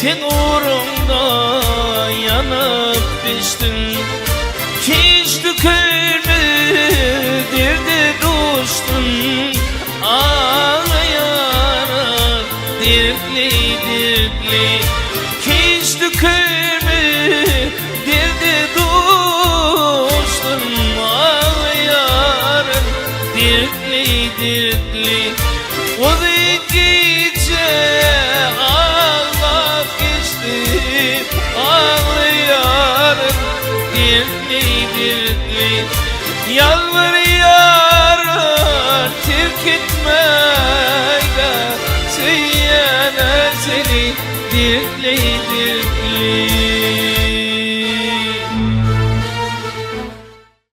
Sen uğrunda yanıp piştin, hiç tükürmü dirdi düştün. Ağlayarak dirtli dirtli, hiç tükürmü dirdi düştün. Ağlayarak dirtli dirtli, o gece ağlap geçtim. Ağlayarak dirtli dirtli, yalvarıyorum terk etme de, söyleyene seni dirtli